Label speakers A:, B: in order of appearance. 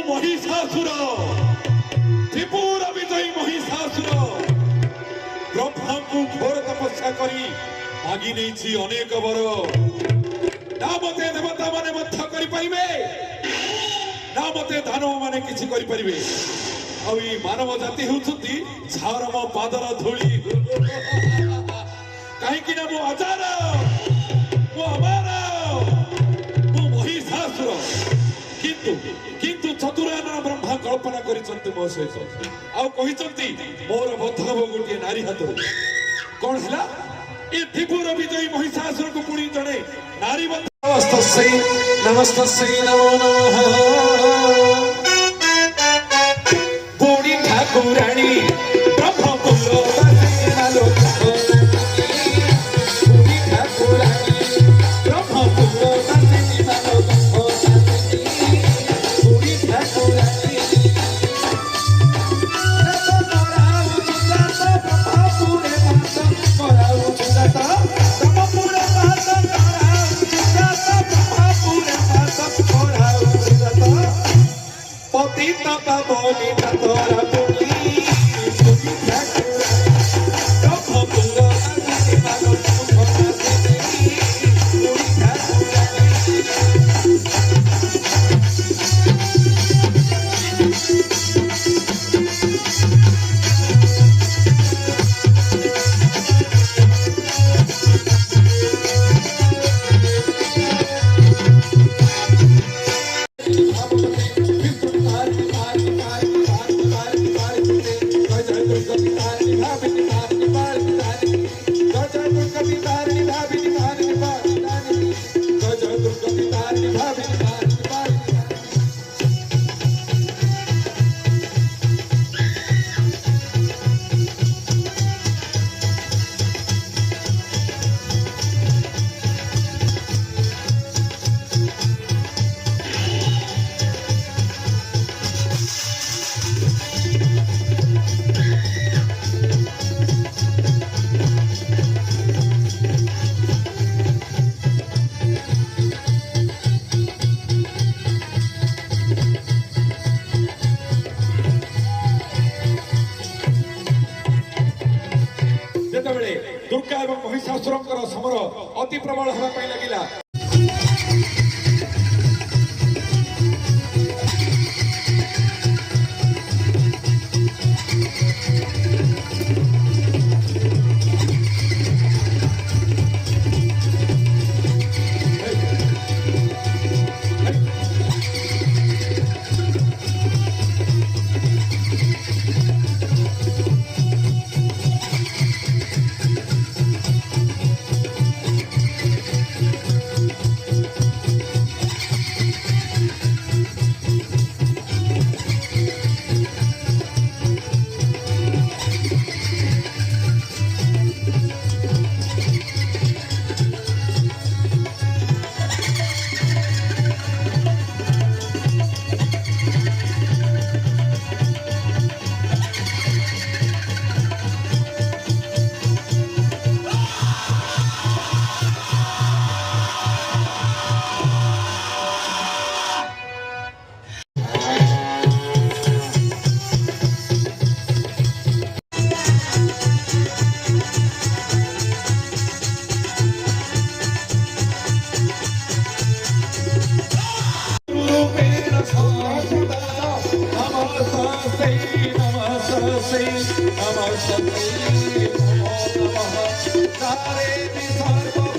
A: महिषासुर त्रिपुर विजयी महिषासुर ब्रह्मा को घोर तपस्या करी मागी नहीं अनेक वर ना मते देवता माने मध्य करि परिबे ना मते दानव माने किछि करि परिबे आ ई मानव जाति होउछंती झारम पादर धूली काहे कि ना मो अजार मो अमार मो महिषासुर किंतु चतुरानन ब्रह्मा कल्पना करिसंती मो सहित आ कहिसंती मोर बधव गोटे नारी हाथ कौन है ये त्रिपुर विजयी महिषासुर को पुणी जड़े नारी नमस्तस्यै नमो नमः बुढ़ी ठाकुराणी ब्रह्मपुर दुर्गा एवं महिषासुर समर अति प्रबल होगा लगिला नमः